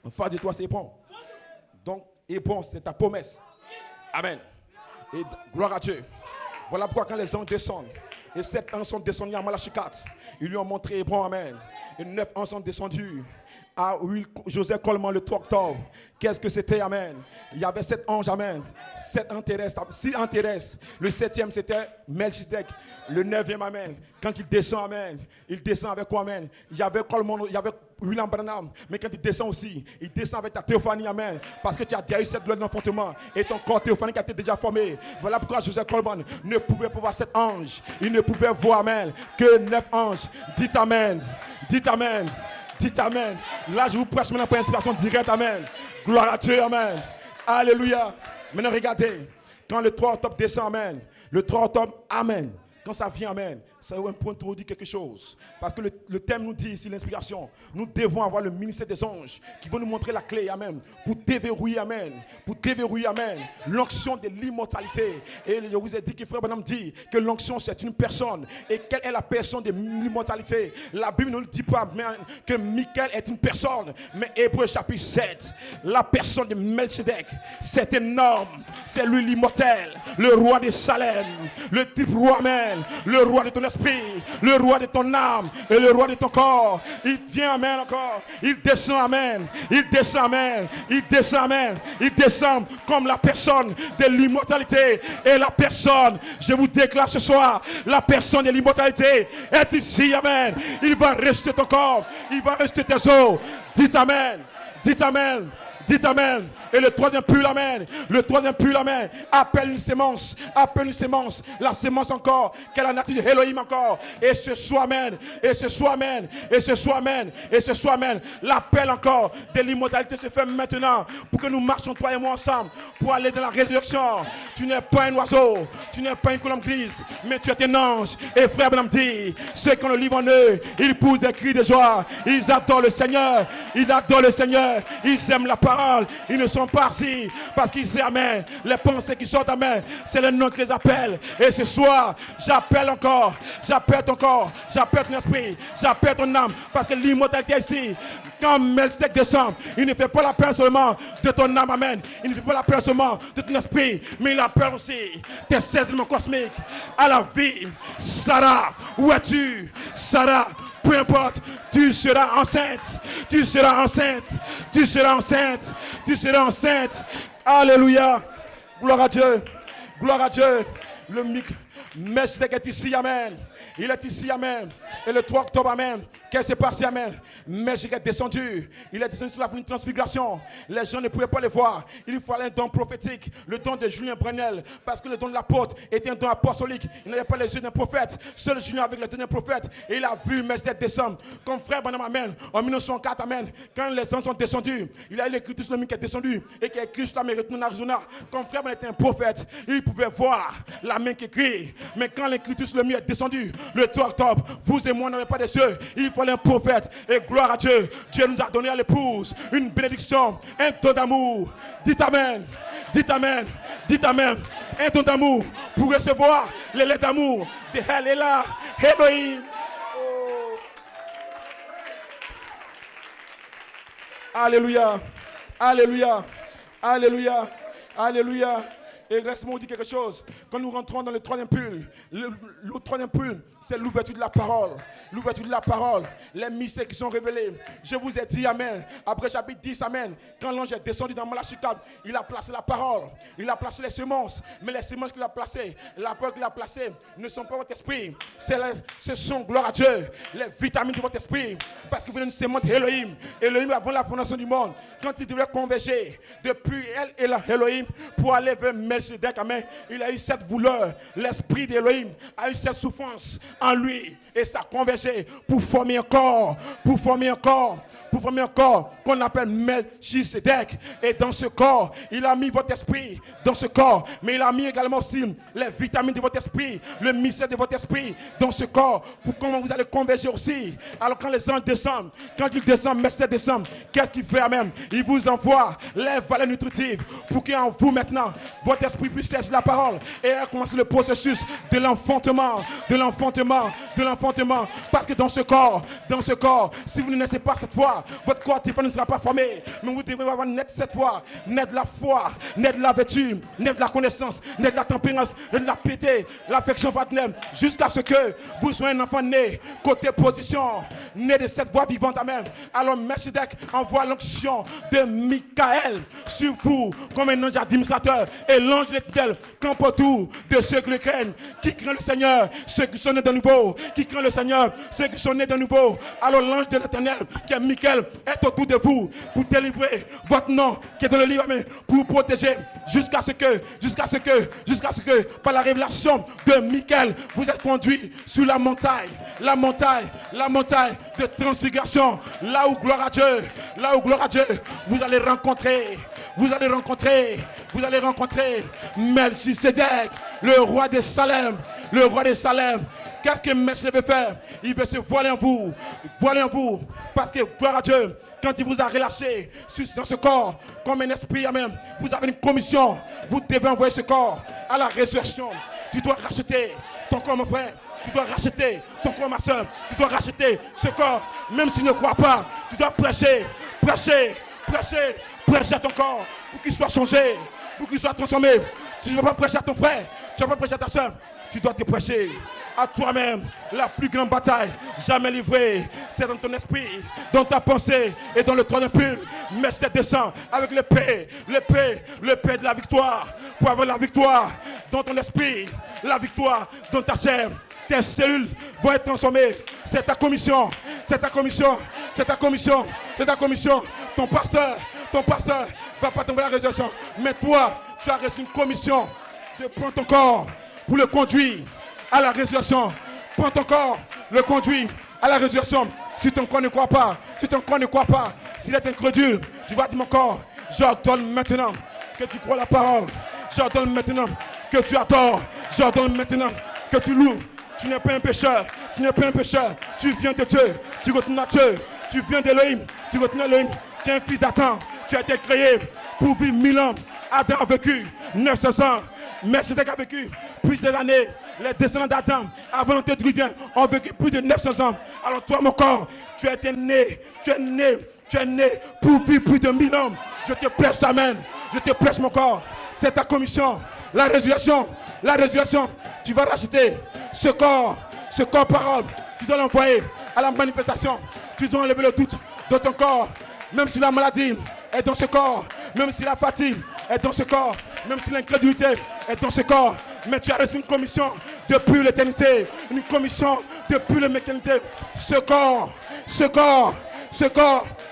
En face de toi, c'est bon. Donc, et bon, c'est ta promesse. Amen. Et gloire à Dieu. Voilà pourquoi quand les anges descendent, et 7 anges sont descendus à Malachie 4, ils lui ont montré Hébron, amen. Et 9 anges sont descendus à Joseph Coleman le 3 octobre. Qu'est-ce que c'était, amen? Il y avait 7 anges, amen. 7 en terrestre, 6 en terrestre. Le 7e c'était Melchizedek. Le 9e, amen. Quand il descend, amen, il descend avec quoi, amen? Il y avait Coleman, il y avait William Branham. Mais quand il descend aussi, il descend avec ta théophanie, amen. Parce que tu as déjà eu cette loi de l'enfantement. Et ton corps théophanique a été déjà formé. Voilà pourquoi Joseph Coleman ne pouvait pas voir 7 anges. Il ne pouvait voir, amen, que 9 anges. Dites amen. Dites amen. Dites amen. Là, je vous prêche maintenant pour inspiration directe, amen. Gloire à Dieu, amen. Alléluia. Maintenant, regardez. Quand le 3 octobre descend, amen. Le 3 octobre, amen. Quand ça vient, amen, ça va introduire quelque chose. Parce que le thème nous dit ici, l'inspiration, nous devons avoir le ministère des anges qui va nous montrer la clé, amen, pour déverrouiller, amen, l'onction de l'immortalité. Et je vous ai dit que frère Branham dit que l'onction c'est une personne. Et quelle est la personne de l'immortalité? La Bible ne nous dit pas que Michael est une personne, mais Hébreux chapitre 7, la personne de Melchizedek, c'est énorme, c'est lui l'immortel, le roi de Salem, le type roi, amen. Le roi de ton esprit, le roi de ton âme et le roi de ton corps. Il vient, amen, encore. Il descend, amen. Il descend, amen. Il descend, amen. Il descend comme la personne de l'immortalité. Et la personne, je vous déclare ce soir, la personne de l'immortalité est ici, amen. Il va rester ton corps. Il va rester tes os. Dites amen. Dites amen. Dites amen. Et le 3e pull, amen. Le 3e pull, amen. Appelle une sémence. Appelle une sémence. La sémence encore. Quelle est la nature de Elohim encore. Et ce soit, amen. Et ce soit, amen. Et ce soit, amen. Et ce soit, amen. L'appel encore de l'immortalité se fait maintenant. Pour que nous marchions, toi et moi, ensemble. Pour aller dans la résurrection. Tu n'es pas un oiseau. Tu n'es pas une colombe grise. Mais tu es un ange. Et frère Branham dit, ceux qui ont le livre en eux, ils poussent des cris de joie. Ils adorent le Seigneur. Ils adorent le Seigneur. Ils aiment la parole. Ils ne sont pas assis parce qu'ils disent amen. Les pensées qui sortent amen, c'est le nom qui les appelle. Et ce soir, j'appelle encore, j'appelle ton corps, j'appelle ton esprit, j'appelle ton âme, parce que l'immortalité est ici. Quand Melchizedek descend, il ne fait pas l'appel seulement de ton âme, amen. Il ne fait pas l'appel seulement de ton esprit, mais il appelle aussi tes 16 éléments cosmiques à la vie. Sarah, où es-tu? Sarah, peu importe, tu seras enceinte, tu seras enceinte, tu seras enceinte, tu seras enceinte. Alléluia. Gloire à Dieu. Gloire à Dieu. Le Melchizedek est ici, amen. Il est ici, amen. Et le 3 octobre, amen. Qu'est-ce qui s'est passé, amen? Melchizedek est descendu. Il est descendu sur la transfiguration. Les gens ne pouvaient pas le voir. Il fallait un don prophétique, le don de Julien Brunel. Parce que le don de l'apôtre était un don apostolique. Il n'avait pas les yeux d'un prophète. Seul Julien avec le don d'un prophète. Et il a vu Melchizedek descendre. Comme frère Branham, amen. En 1904, amen. Quand les anges sont descendus, il a eu l'écriture sur le qui est descendu. Et qui a écrit sur la main retourne en Arizona. Comme frère Branham était un prophète, il pouvait voir la main qui écrit. Mais quand l'écriture sur le mur est descendue, le 3 octobre, vous et moi n'avez pas des yeux. Il fallait un prophète. Et gloire à Dieu. Dieu nous a donné à l'épouse une bénédiction, un don d'amour. Dites amen. Dites amen. Dites amen. Un don d'amour pour recevoir les lettres d'amour de Elah, Elohim. Oh. Alléluia. Alléluia. Alléluia. Alléluia. Et laisse-moi vous dire quelque chose. Quand nous rentrons dans le 3e pull, le 3e pull, c'est l'ouverture de la parole. L'ouverture de la parole. Les mystères qui sont révélés. Je vous ai dit, amen. Après chapitre 10, amen. Quand l'ange est descendu dans Malachie 4, il a placé la parole. Il a placé les semences. Mais les semences qu'il a placées, la parole qu'il a placée, ne sont pas votre esprit. Ce sont, gloire à Dieu, les vitamines de votre esprit. Parce que vous êtes une sémence d'Elohim. Elohim, avant la fondation du monde, quand il devait converger depuis elle et la Elohim pour aller vers Melchizedek, amen, il a eu cette douleur. L'esprit d'Elohim a eu cette souffrance en lui et ça a convergé pour former un corps, qu'on appelle Melchizedek. Et dans ce corps, il a mis votre esprit dans ce corps, mais il a mis également aussi les vitamines de votre esprit, le mystère de votre esprit dans ce corps, pour comment vous allez converger aussi. Alors quand les anges descendent, quand ils descendent, Melchizedek descend, qu'est-ce qu'il fait même? Il vous envoie les valeurs nutritives pour qu'en vous maintenant, votre esprit puisse saisir la parole et commencer le processus de l'enfantement, parce que dans ce corps, si vous ne naissez pas cette fois, fois. Votre corps ne sera pas formé. Mais vous devrez avoir naître cette fois. Naître de la foi, naître de la vertu, naître de la connaissance, naître de la tempérance, naître de la piété, l'affection fraternelle, jusqu'à ce que vous soyez un enfant né, côté position, né de cette voix vivante. Amen. Alors Melchizedek envoie l'onction de Michael sur vous comme un ange administrateur. Et l'ange de l'Éternel campe autour de ceux qui le craignent, qui craignent le Seigneur, ceux qui sont nés de nouveau, qui craignent le Seigneur, ceux qui sont nés de nouveau. Alors l'ange de l'Éternel, qui est Michael, est autour de vous pour délivrer votre nom qui est dans le livre, amen, pour vous protéger jusqu'à ce que, par la révélation de Michael, vous êtes conduits sur la montagne de transfiguration, là où gloire à Dieu, vous allez rencontrer Melchizedek, le roi de Salem. Qu'est-ce que Melchizedek veut faire? Il veut se voiler en vous, parce que gloire à Dieu, quand il vous a relâché dans ce corps, comme un esprit, amen, vous avez une commission, vous devez envoyer ce corps à la résurrection. Tu dois racheter ton corps, mon frère. Tu dois racheter ton corps, ma soeur. Tu dois racheter ce corps, même s'il ne croit pas. Tu dois prêcher à ton corps pour qu'il soit changé, pour qu'il soit transformé. Tu ne vas pas prêcher à ton frère, tu ne vas pas prêcher à ta soeur. Tu dois te prêcher à toi-même. La plus grande bataille jamais livrée, c'est dans ton esprit, dans ta pensée et dans le troisième pull. Mais je descends avec l'épée de la victoire, pour avoir la victoire dans ton esprit, la victoire dans ta chair. Tes cellules vont être transformées. C'est ta commission. Ton pasteur va pas tomber la résurrection. Mais toi, tu as reçu une commission de prendre ton corps pour le conduire à la résurrection. Prends ton corps, le conduire à la résurrection. Si ton corps ne croit pas, s'il est incrédule, tu vas dire mon corps, j'ordonne maintenant que tu crois la parole. J'ordonne maintenant que tu adores. J'ordonne maintenant que tu loues. Tu n'es pas un pécheur. Tu viens de Dieu. Tu retournes à Dieu. Tu viens d'Élohim. Tu retournes à Élohim. Tu es un fils d'Adam. Tu as été créé pour vivre 1000 ans. Adam a vécu 900 ans. Melchizedek a vécu plus d'années. Les descendants d'Adam, à volonté de Dieu, ont vécu plus de 900 ans. Alors toi, mon corps, tu es né pour vivre plus de 1000 ans. Je te prêche, amen. Je te prêche, mon corps. C'est ta commission. La résurrection. Tu vas racheter ce corps parole. Tu dois l'envoyer à la manifestation. Tu dois enlever le doute de ton corps. Même si la maladie est dans ce corps, même si la fatigue est dans ce corps, même si l'incrédulité est dans ce corps, mais tu as reçu une commission depuis l'éternité, Ce corps,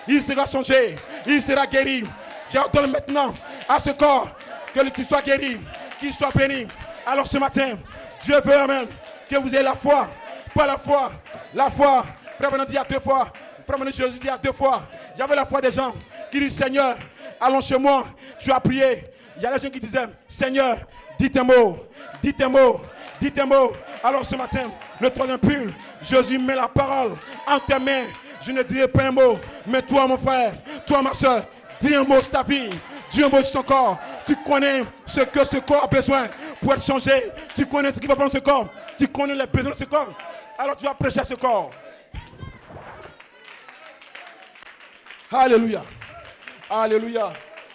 il sera changé, il sera guéri. J'ordonne maintenant à ce corps que tu sois guéri, qu'il soit béni. Alors ce matin, Dieu veut, amen, que vous ayez la foi, pas la foi. Frère Bernard dit à 2 fois, Frère Bernard Jésus dit à 2 fois, j'avais la foi des gens qui disent Seigneur, allons chez moi, tu as prié. Il y a des gens qui disaient Seigneur, dis tes mots. Alors ce matin, le troisième pull, Jésus met la parole en tes mains. Je ne dirai pas un mot, mais toi mon frère, toi ma soeur, dis un mot sur ta vie, dis un mot sur ton corps. Tu connais ce que ce corps a besoin pour être changé. Tu connais ce qui va prendre ce corps. Tu connais les besoins de ce corps. Alors tu vas prêcher à ce corps. Alléluia.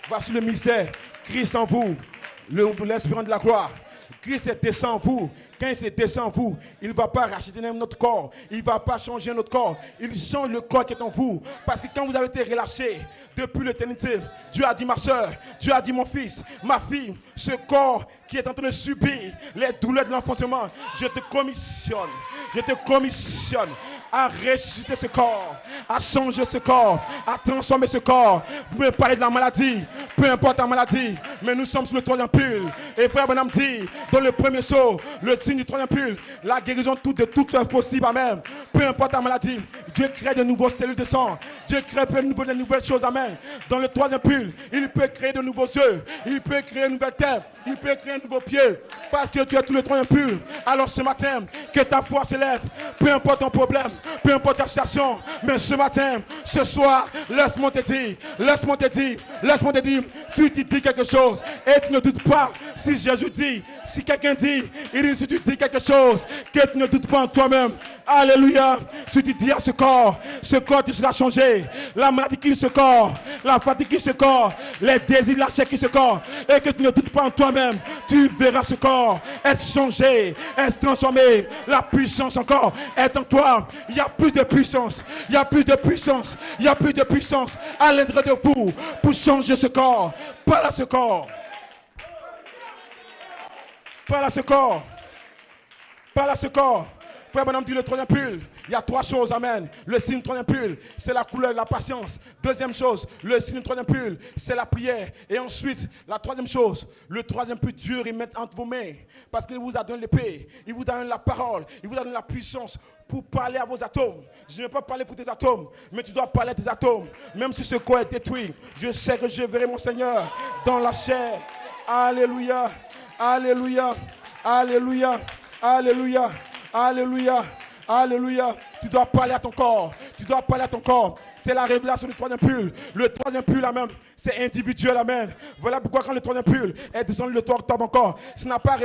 Voici le mystère. Christ en vous, l'espérance de la gloire. Christ est descend en vous. Quand il se descend en vous, il ne va pas racheter notre corps. Il ne va pas changer notre corps. Il change le corps qui est en vous. Parce que quand vous avez été relâché depuis l'éternité, Dieu a dit ma soeur, Dieu a dit mon fils, ma fille, ce corps qui est en train de subir les douleurs de l'enfantement, je te commissionne à ressusciter ce corps, à changer ce corps, à transformer ce corps. Vous me parlez de la maladie, peu importe la maladie, mais nous sommes sur le troisième pull. Et frère Branham dit, dans le premier saut, le signe du troisième pull, la guérison de toute est possible, amen. Peu importe la maladie, Dieu crée de nouvelles cellules de sang, Dieu crée de nouvelles choses, amen. Dans le troisième pull, il peut créer de nouveaux yeux, il peut créer une nouvelle terre, il peut créer un nouveau pied, Parce que tu es tout le temps impur. Alors ce matin, que ta foi s'élève. Peu importe ton problème, peu importe ta situation. Mais ce matin, ce soir, laisse-moi te dire, si tu dis quelque chose et tu ne doutes pas, si Jésus dit, si quelqu'un dit, il dit, si tu dis quelque chose, que tu ne doutes pas en toi-même. Alléluia. Si tu dis à ce corps, tu seras changé. La maladie qui se corps, la fatigue qui se corps, les désirs, la chair qui se corps, et que tu ne doutes pas en toi-même, tu verras ce corps être changé, être transformé. La puissance encore est en toi. Il y a plus de puissance, il y a plus de puissance, il y a plus de puissance à l'intérieur de vous pour changer ce corps. Parle à ce corps. Parle à ce corps. Parle à ce corps. Frère Bonhomme dit le troisième pull. Il y a 3 choses, amen. Le signe du troisième pull, c'est la couleur de la patience. Deuxième chose, le signe du troisième pull, c'est la prière. Et ensuite, la troisième chose, le troisième pull, Dieu il met entre vos mains. Parce qu'il vous a donné l'épée, il vous donne la parole, il vous donne la puissance pour parler à vos atomes. Je ne vais pas parler pour tes atomes, mais tu dois parler à tes atomes. Même si ce corps est détruit, je sais que je verrai mon Seigneur dans la chair. Alléluia, alléluia, alléluia, alléluia. Alléluia, alléluia. Tu dois parler à ton corps. Tu dois parler à ton corps. C'est la révélation du troisième pull. Le troisième pull, amen, c'est individuel, amen. Voilà pourquoi quand le troisième pull est descendu le 3 octobre encore, ça n'a pas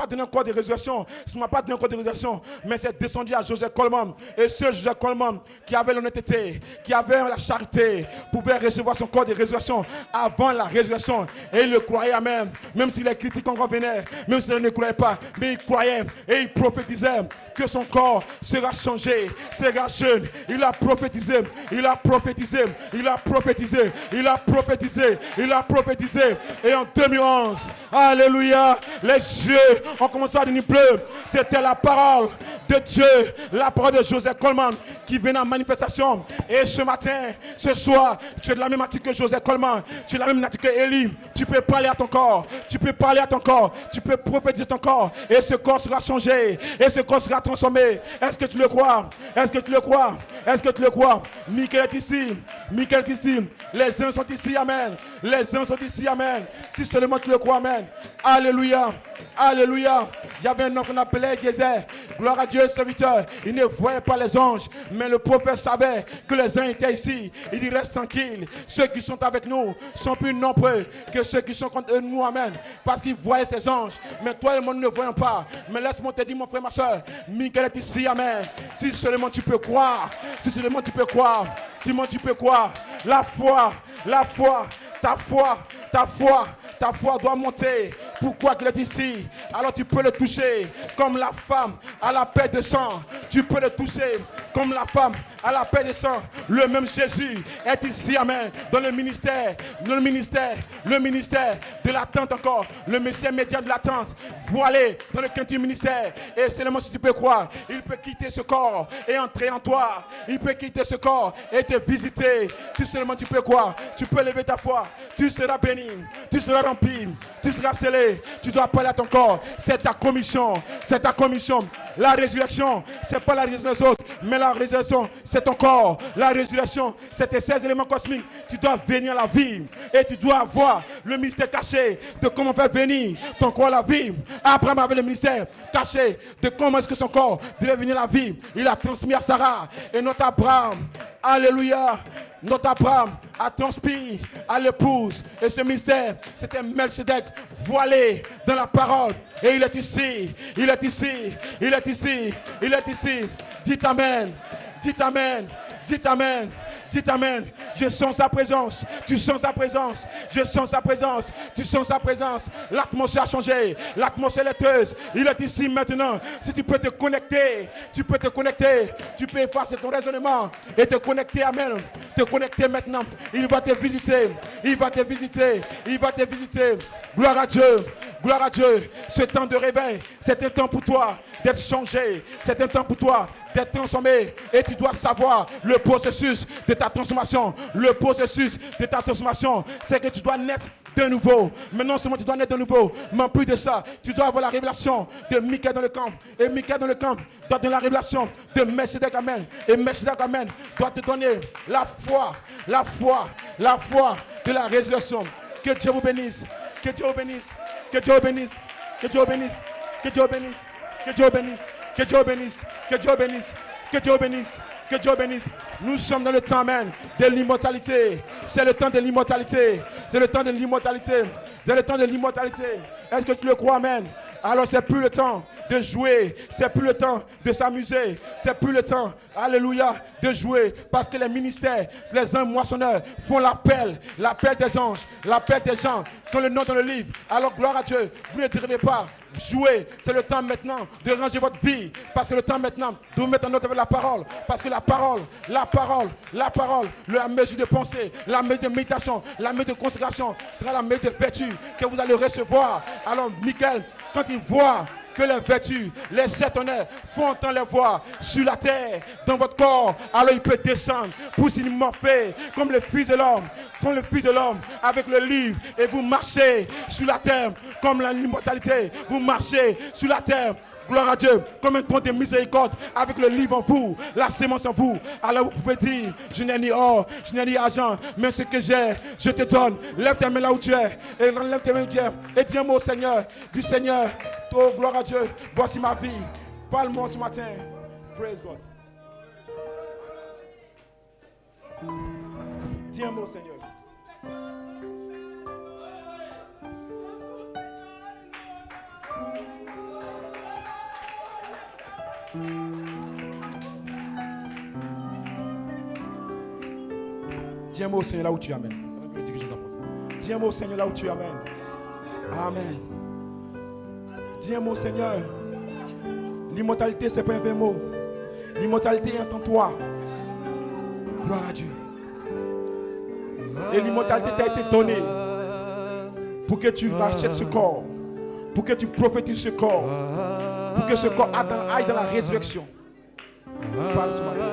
donné encore de résurrection. Ça n'a pas donné encore de résurrection. Mais c'est descendu à Joseph Coleman. Et ce Joseph Coleman qui avait l'honnêteté, qui avait la charité, pouvait recevoir son corps de résurrection avant la résurrection. Et il le croyait, amen. Même si les critiques encore venaient, même s'il ne croyait pas, mais il croyait et il prophétisait que son corps sera changé, sera jeune. Il a prophétisé, il a prophétisé, il a prophétisé, il a prophétisé, il a prophétisé. Et en 2011, alléluia, les yeux ont commencé à devenir bleus. C'était la parole de Dieu, la parole de Joseph Coleman qui venait en manifestation. Et ce matin, ce soir, tu es de la même nature que Joseph Coleman, tu es de la même nature que Élie. Tu peux parler à ton corps, tu peux parler à ton corps, tu peux prophétiser ton corps. Et ce corps sera changé, et ce corps sera transformé. Est-ce que tu le crois? Est-ce que tu le crois? Est-ce que tu le crois? Michael est ici. Michael est ici. Les uns sont ici, amen. Les uns sont ici, amen. Si seulement tu le crois, amen. Alléluia. Alléluia. Il y avait un homme qu'on appelait Gézer. Gloire à Dieu, serviteur. Il ne voyait pas les anges, mais le prophète savait que les uns étaient ici. Il dit reste tranquille. Ceux qui sont avec nous sont plus nombreux que ceux qui sont contre nous, amen. Parce qu'ils voyaient ces anges. Mais toi et moi, nous ne voyons pas. Mais laisse-moi te dire, mon frère, ma soeur, Michael est ici, amen. Si seulement tu peux croire. Si seulement tu peux croire. Si seulement tu peux croire. La foi, ta foi doit monter. Pourquoi qu'il est ici? Alors tu peux le toucher comme la femme à la paix de sang. Tu peux le toucher comme la femme à la paix de sang. Le même Jésus est ici, amen, dans le ministère de l'attente encore. Le Messie médian de l'attente, voilé dans le quintième ministère. Et seulement si tu peux croire, il peut quitter ce corps et entrer en toi. Il peut quitter ce corps et te visiter. Si seulement tu peux croire, tu peux lever ta foi. Tu seras béni, tu seras rempli, tu seras scellé. Tu dois parler à ton corps. C'est ta commission, c'est ta commission. La résurrection, c'est pas la résurrection des autres, mais la résurrection, c'est ton corps. La résurrection, c'est tes 16 éléments cosmiques. Tu dois venir à la vie et tu dois avoir le mystère caché de comment faire venir ton corps à la vie. Abraham avait le mystère caché de comment est-ce que son corps devait venir à la vie. Il a transmis à Sarah et notre Abraham. Alléluia. Notre Abraham a transmis à l'épouse. Et ce mystère, c'était Melchizedek voilé dans la parole. Et il est ici. Il est ici. Il est ici. Il est ici. Dites amen. Dites amen. Dites amen. Dites amen. Je sens sa présence. Tu sens sa présence. Je sens sa présence. Tu sens sa présence. L'atmosphère a changé. L'atmosphère est laiteuse. Il est ici maintenant. Si tu peux te connecter, tu peux te connecter. Tu peux effacer ton raisonnement et te connecter. Amen. Te connecter maintenant. Il va te visiter. Il va te visiter. Il va te visiter. Gloire à Dieu. Gloire à Dieu. Ce temps de réveil, c'est un temps pour toi d'être changé. C'est un temps pour toi d'être transformé. Et tu dois savoir le processus de ta transformation. Le processus de ta transformation, c'est que tu dois naître de nouveau. Mais non seulement tu dois naître de nouveau, mais en plus de ça, tu dois avoir la révélation de Michael dans le camp. Et Michael dans le camp doit donner la révélation de Melchizedek, amen. Et Melchizedek, amen, doit te donner la foi de la résurrection. Que Dieu vous bénisse. Que Dieu vous bénisse. Que Dieu vous bénisse. Que Dieu bénisse. Que Dieu bénisse. Que Dieu bénisse. Que Dieu bénisse. Que Dieu bénisse. Que Dieu bénisse. Que Dieu bénisse. Nous sommes dans le temps, amen, de l'immortalité. C'est le temps de l'immortalité. C'est le temps de l'immortalité. C'est le temps de l'immortalité. Est-ce que tu le crois, amen? Alors c'est plus le temps de jouer, c'est plus le temps de s'amuser, c'est plus le temps, alléluia, de jouer, parce que les ministères, les hommes moissonneurs font l'appel des anges, l'appel des gens, qui ont le nom dans le livre. Alors gloire à Dieu, vous ne devez pas jouer, c'est le temps maintenant de ranger votre vie, parce que le temps maintenant de vous mettre en œuvre avec la parole, parce que la parole, la mesure de pensée, la mesure de méditation, la mesure de consécration sera la mesure de vertu que vous allez recevoir. Alors Michael, quand il voit que les vertus, les sept honneurs font entendre les voix sur la terre, dans votre corps, alors il peut descendre pour s'imorpher comme le Fils de l'homme, avec le livre, et vous marchez sur la terre comme l'immortalité, vous marchez sur la terre. Gloire à Dieu, comme un don de miséricorde avec le livre en vous, la sémence en vous. Alors vous pouvez dire, je n'ai ni or, je n'ai ni argent, mais ce que j'ai, je te donne. Lève tes mains là où tu es, et lève tes mains où tu es, et dis un mot au Seigneur, du Seigneur, oh gloire à Dieu, voici ma vie. Parle-moi ce matin. Praise God. Dis un mot au Seigneur. Dis un mot au Seigneur là où tu amènes. Dis un mot au Seigneur là où tu amènes. Amen. Dis un mot au Seigneur. L'immortalité, c'est pas un vain mot. L'immortalité est en toi. Gloire à Dieu. Et l'immortalité t'a été donnée pour que tu rachètes ce corps, pour que tu prophétises ce corps, pour que ce corps aille dans la résurrection. Parle ce matin.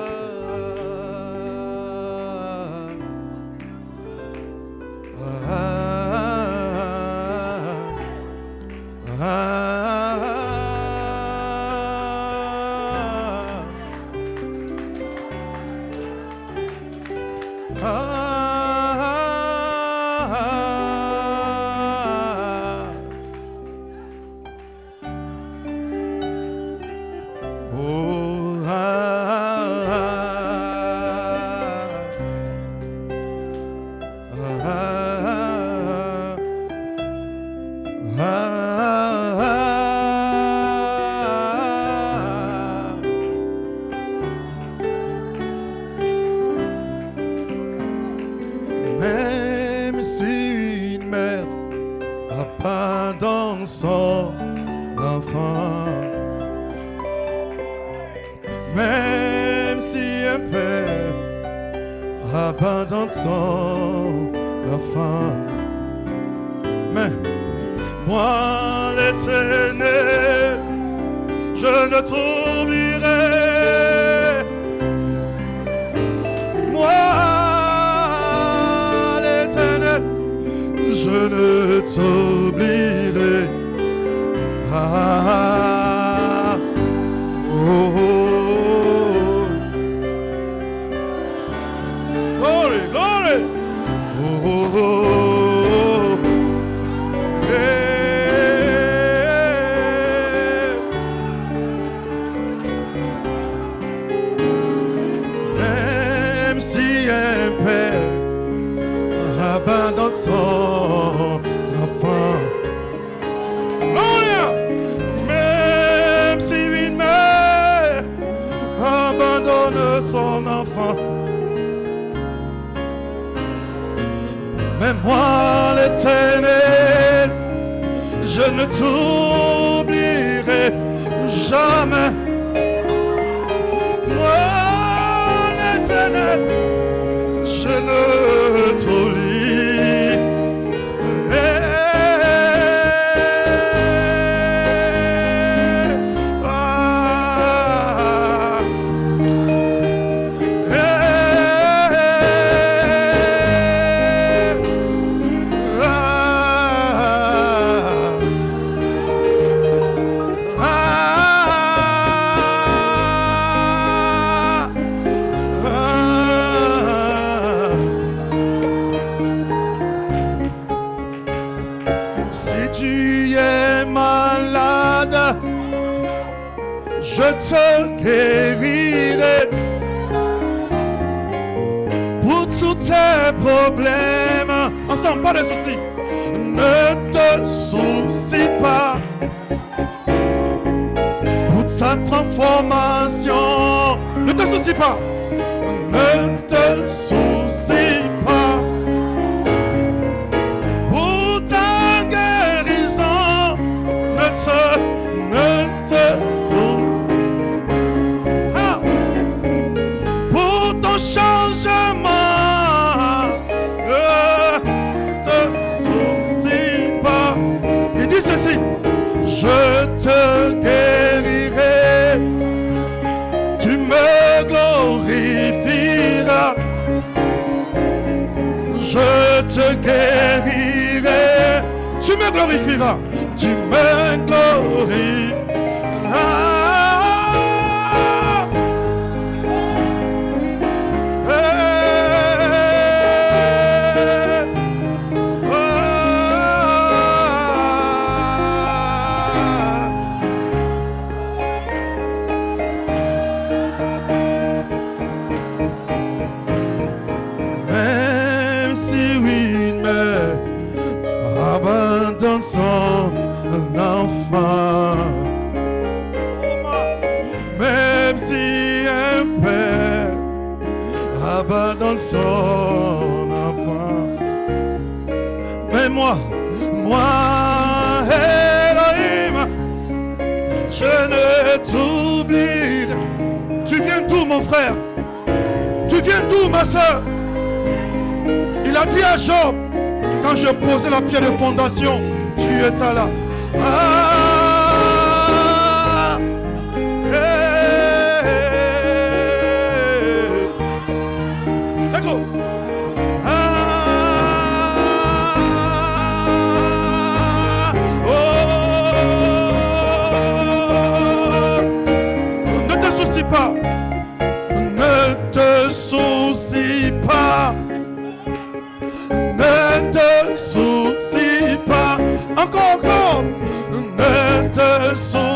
Même si une mère abandonne son enfant, même si un père abandonne son enfant, mais moi l'Éternel, je ne t'oublierai. Moi l'Éternel, je ne t'oublierai. Ah, oh, oh. Glory, glory. Oh, oh, oh. Yeah. Même si un père abandonne son enfant, Gloria. Même si une mère abandonne son enfant, mais moi l'Éternel, je ne t'oublierai jamais. Moi l'Éternel, je ne t'oublierai. Si tu es malade, je te guérirai. Pour tous tes problèmes, ensemble, pas de soucis. Ne te soucie pas. Pour ta transformation, ne te soucie pas. Ne te soucie pas. Pour ta guérison, ne te soucie pas. Pour ton changement, ne te soucie pas. Il dit ceci: je te guérirai, tu me glorifieras. Je te guérirai, tu me glorifieras, tu me glorifieras. Même si oui, mais abandonne son enfant. Même si un père abandonne son enfant. Mais moi, Elohim, je ne t'oublierai. Tu viens d'où, mon frère? Tu viens d'où, ma soeur? Il a dit à Job, quand je posais la pierre de fondation, tu étais là. Ah, hey, let's go. Ah, oh, ne te soucie pas. Ne te soucie pas. Ne te soucie pas. Encore. Ne te soucie